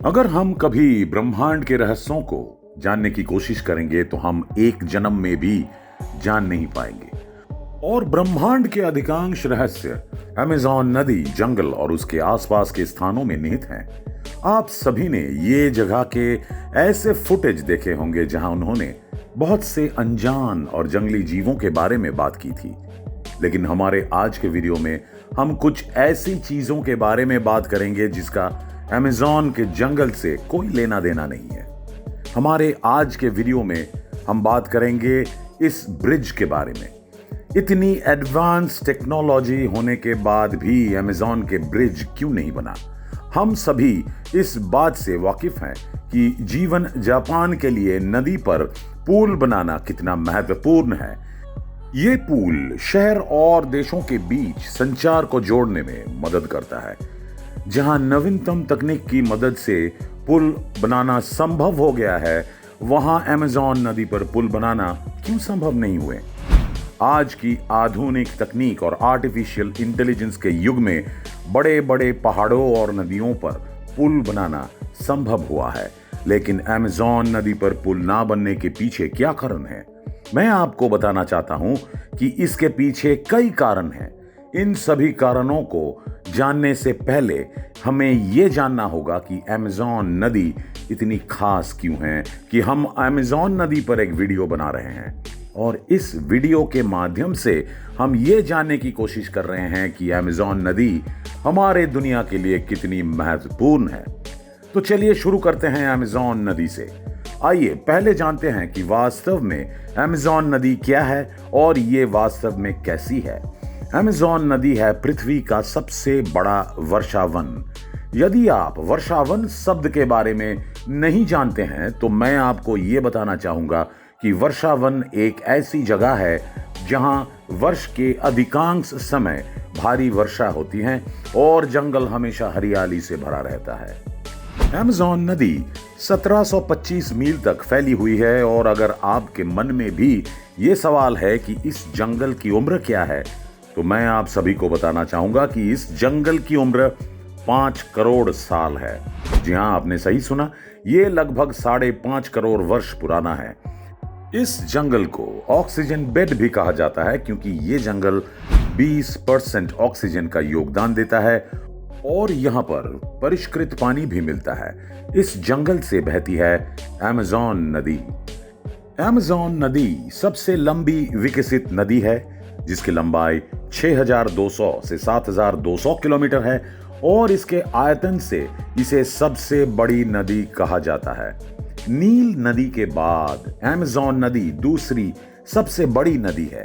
अगर हम कभी ब्रह्मांड के रहस्यों को जानने की कोशिश करेंगे तो हम एक जन्म में भी जान नहीं पाएंगे। और ब्रह्मांड के अधिकांश रहस्य अमेज़न नदी, जंगल और उसके आसपास के स्थानों में निहित हैं। आप सभी ने ये जगह के ऐसे फुटेज देखे होंगे जहां उन्होंने बहुत से अनजान और जंगली जीवों के बारे में बात की थी। लेकिन हमारे आज के वीडियो में हम कुछ ऐसी चीजों के बारे में बात करेंगे जिसका अमेज़न के जंगल से कोई लेना देना नहीं है। हमारे आज के वीडियो में हम बात करेंगे इस ब्रिज के बारे में। इतनी एडवांस टेक्नोलॉजी होने के बाद भी अमेज़न के ब्रिज क्यों नहीं बना? हम सभी इस बात से वाकिफ हैं कि जीवन जापान के लिए नदी पर पुल बनाना कितना महत्वपूर्ण है। ये पुल शहर और देशों के बीच संचार को जोड़ने में मदद करता है। जहां नवीनतम तकनीक की मदद से पुल बनाना संभव हो गया है, वहां अमेज़न नदी पर पुल बनाना क्यों संभव नहीं हुए? आज की आधुनिक तकनीक और आर्टिफिशियल इंटेलिजेंस के युग में बड़े बड़े पहाड़ों और नदियों पर पुल बनाना संभव हुआ है, लेकिन अमेज़न नदी पर पुल ना बनने के पीछे क्या कारण है? मैं आपको बताना चाहता हूं कि इसके पीछे कई कारण हैं। इन सभी कारणों को जानने से पहले हमें यह जानना होगा कि अमेज़न नदी इतनी खास क्यों है कि हम अमेज़न नदी पर एक वीडियो बना रहे हैं। और इस वीडियो के माध्यम से हम ये जानने की कोशिश कर रहे हैं कि अमेज़न नदी हमारे दुनिया के लिए कितनी महत्वपूर्ण है। तो चलिए शुरू करते हैं अमेज़न नदी से। आइए पहले जानते हैं कि वास्तव में अमेज़न नदी क्या है और ये वास्तव में कैसी है। अमेज़न नदी है पृथ्वी का सबसे बड़ा वर्षावन। यदि आप वर्षावन शब्द के बारे में नहीं जानते हैं तो मैं आपको ये बताना चाहूंगा कि वर्षावन एक ऐसी जगह है जहां वर्ष के अधिकांश समय भारी वर्षा होती है और जंगल हमेशा हरियाली से भरा रहता है। अमेज़न नदी 1725 मील तक फैली हुई है और अगर आपके मन में भी ये सवाल है कि इस जंगल की उम्र क्या है, तो मैं आप सभी को बताना चाहूंगा कि इस जंगल की उम्र 5 करोड़ साल है। जी हां, आपने सही सुना, ये लगभग 5.5 करोड़ वर्ष पुराना है। इस जंगल को ऑक्सीजन बेड भी कहा जाता है क्योंकि ये जंगल 20% ऑक्सीजन का योगदान देता है और यहाँ पर परिष्कृत पानी भी मिलता है। इस जंगल से बहती है अमेज़न नदी। अमेज़न नदी सबसे लंबी विकसित नदी है जिसकी लंबाई 6,200 से 7,200 किलोमीटर है और इसके आयतन से इसे सबसे बड़ी नदी कहा जाता है। नील नदी के बाद अमेज़न नदी दूसरी सबसे बड़ी नदी है।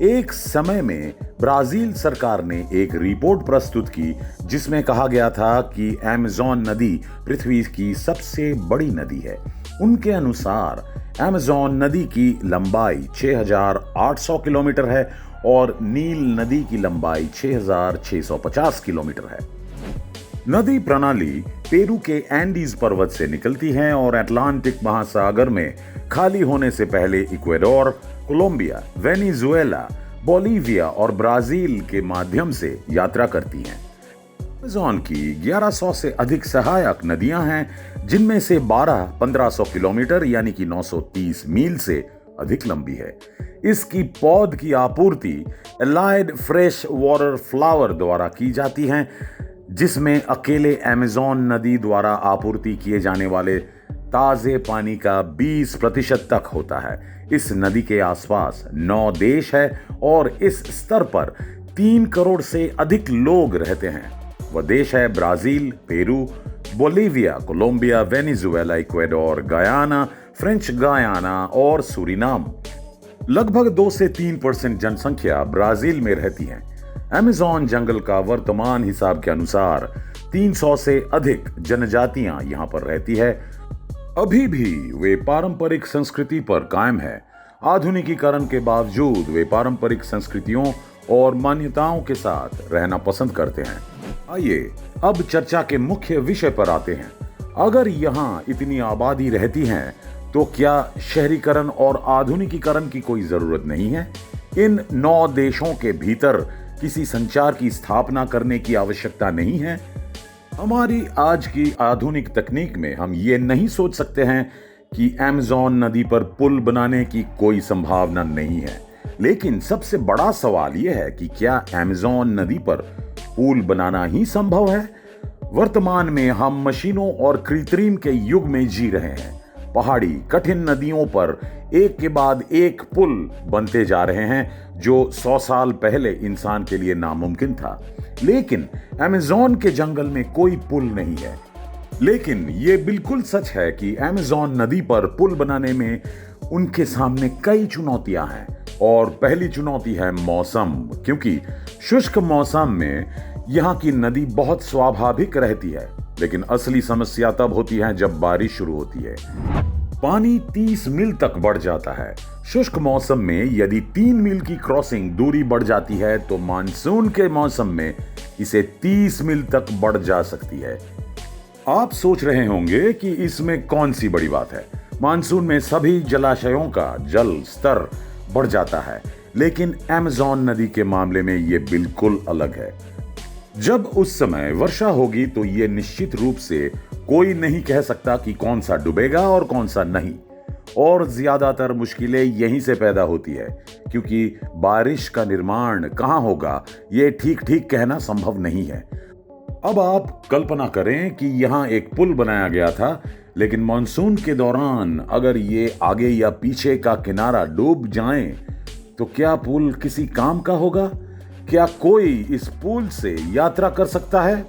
एक समय में ब्राजील सरकार ने एक रिपोर्ट प्रस्तुत की जिसमें कहा गया था कि अमेज़न नदी पृथ्वी की सबसे बड़ी नदी है। उनके अनुसार अमेज़न नदी की लंबाई 6,800 किलोमीटर है और नील नदी की लंबाई 6,650 किलोमीटर है। नदी प्रणाली पेरू के एंडीज पर्वत से निकलती है और अटलांटिक महासागर में खाली होने से पहले इक्वेडोर, कोलंबिया, वेनेजुएला, बोलिविया और ब्राजील के माध्यम से यात्रा करती हैं। अमेज़न की 1100 से अधिक सहायक नदियां हैं जिनमें से 12 1500 किलोमीटर यानी कि 930 मील से अधिक लंबी है। इसकी पौध की आपूर्ति एलाइड फ्रेश वाटर फ्लावर द्वारा की जाती है जिसमें अकेले अमेज़न नदी द्वारा आपूर्ति किए जाने वाले ताजे पानी का 20% तक होता है। इस नदी के आसपास 9 देश है और इस स्तर पर 3 करोड़ से अधिक लोग रहते हैं। वह देश है Brazil, Peru, Bolivia, Colombia, Venezuela, Ecuador, Guyana, French Guiana और सूरीनाम। लगभग 2 से 3% जनसंख्या ब्राजील में रहती है। अमेज़न जंगल का वर्तमान हिसाब के अनुसार 300 से अधिक जनजातियां यहां पर रहती है। अभी भी वे पारंपरिक संस्कृति पर कायम है। आधुनिकीकरण के बावजूद वे पारंपरिक संस्कृतियों और मान्यताओं के साथ रहना पसंद करते हैं। आइए अब चर्चा के मुख्य विषय पर आते हैं। अगर यहां इतनी आबादी रहती है तो क्या शहरीकरण और आधुनिकीकरण की कोई जरूरत नहीं है? इन 9 देशों के भीतर किसी संचार की स्थापना करने की आवश्यकता नहीं है? हमारी आज की आधुनिक तकनीक में हम ये नहीं सोच सकते हैं कि अमेज़न नदी पर पुल बनाने की कोई संभावना नहीं है। लेकिन सबसे बड़ा सवाल यह है कि क्या अमेज़न नदी पर पुल बनाना ही संभव है? वर्तमान में हम मशीनों और कृत्रिम के युग में जी रहे हैं। पहाड़ी कठिन नदियों पर एक के बाद एक पुल बनते जा रहे हैं जो 100 साल पहले इंसान के लिए नामुमकिन था। लेकिन अमेज़न के जंगल में कोई पुल नहीं है। लेकिन यह बिल्कुल सच है कि अमेज़न नदी पर पुल बनाने में उनके सामने कई चुनौतियां हैं। और पहली चुनौती है मौसम, क्योंकि शुष्क मौसम में यहाँ की नदी बहुत स्वाभाविक रहती है। लेकिन असली समस्या तब होती है जब बारिश शुरू होती है। पानी 30 मील तक बढ़ जाता है। शुष्क मौसम में यदि 3 मील की क्रॉसिंग दूरी बढ़ जाती है तो मानसून के मौसम में इसे 30 मील तक बढ़ जा सकती है। आप सोच रहे होंगे कि इसमें कौन सी बड़ी बात है। मानसून में सभी जलाशयों का जल स्तर बढ़ जाता है, लेकिन अमेज़न नदी के मामले में यह बिल्कुल अलग है। जब उस समय वर्षा होगी तो यह निश्चित रूप से कोई नहीं कह सकता कि कौन सा डूबेगा और कौन सा नहीं। और ज्यादातर मुश्किलें यहीं से पैदा होती है, क्योंकि बारिश का निर्माण कहां होगा यह ठीक ठीक कहना संभव नहीं है। अब आप कल्पना करें कि यहां एक पुल बनाया गया था, लेकिन मानसून के दौरान अगर ये आगे या पीछे का किनारा डूब जाए तो क्या पुल किसी काम का होगा? क्या कोई इस पुल से यात्रा कर सकता है?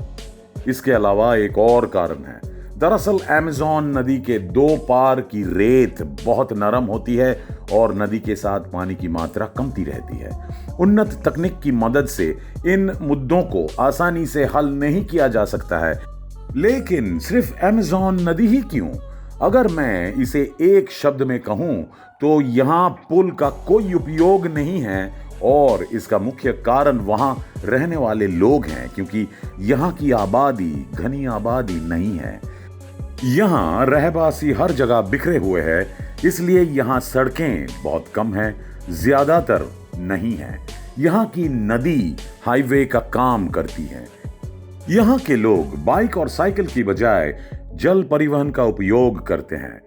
इसके अलावा एक और कारण है। दरअसल अमेज़न नदी के दो पार की रेत बहुत नरम होती है और नदी के साथ पानी की मात्रा कमती रहती है। उन्नत तकनीक की मदद से इन मुद्दों को आसानी से हल नहीं किया जा सकता है। लेकिन सिर्फ अमेज़न नदी ही क्यों? अगर मैं इसे एक शब्द में कहूं तो यहां पुल का कोई उपयोग नहीं है। और इसका मुख्य कारण वहां रहने वाले लोग हैं, क्योंकि यहां की आबादी घनी आबादी नहीं है। यहां रहवासी हर जगह बिखरे हुए हैं, इसलिए यहां सड़कें बहुत कम हैं, ज्यादातर नहीं है। यहां की नदी हाईवे का काम करती है। यहां के लोग बाइक और साइकिल की बजाय जल परिवहन का उपयोग करते हैं।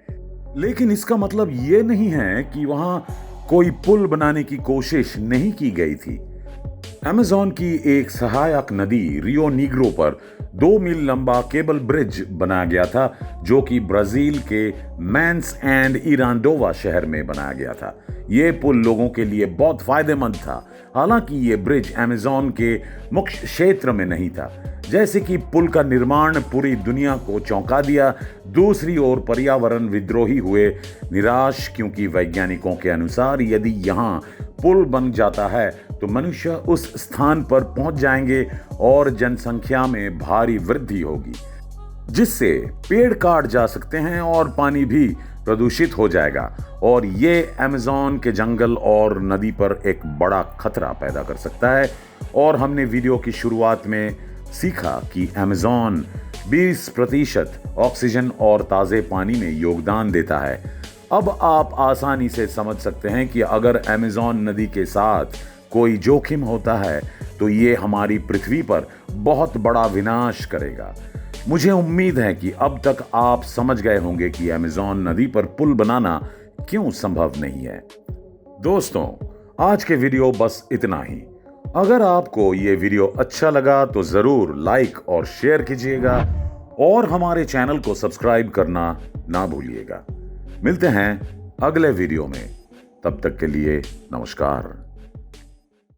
लेकिन इसका मतलब यह नहीं है कि वहां कोई पुल बनाने की कोशिश नहीं की गई थी। अमेज़न की एक सहायक नदी रियो नीग्रो पर 2 मील लंबा केबल ब्रिज बनाया गया था, जो कि ब्राजील के मैंस एंड इरांडोवा शहर में बनाया गया था। यह पुल लोगों के लिए बहुत फायदेमंद था। हालांकि यह ब्रिज अमेज़न के मुख्य क्षेत्र में नहीं था। जैसे कि पुल का निर्माण पूरी दुनिया को चौंका दिया, दूसरी ओर पर्यावरण विद्रोही हुए निराश, क्योंकि वैज्ञानिकों के अनुसार यदि यहाँ पुल बन जाता है तो मनुष्य उस स्थान पर पहुंच जाएंगे और जनसंख्या में भारी वृद्धि होगी, जिससे पेड़ काट जा सकते हैं और पानी भी प्रदूषित हो जाएगा। और ये अमेज़न के जंगल और नदी पर एक बड़ा खतरा पैदा कर सकता है। और हमने वीडियो की शुरुआत में सीखा कि अमेज़न 20% ऑक्सीजन और ताजे पानी में योगदान देता है। अब आप आसानी से समझ सकते हैं कि अगर अमेज़न नदी के साथ कोई जोखिम होता है तो ये हमारी पृथ्वी पर बहुत बड़ा विनाश करेगा। मुझे उम्मीद है कि अब तक आप समझ गए होंगे कि अमेज़न नदी पर पुल बनाना क्यों संभव नहीं है। दोस्तों, आज के वीडियो बस इतना ही। अगर आपको ये वीडियो अच्छा लगा तो जरूर लाइक और शेयर कीजिएगा और हमारे चैनल को सब्सक्राइब करना ना भूलिएगा। मिलते हैं अगले वीडियो में। तब तक के लिए नमस्कार।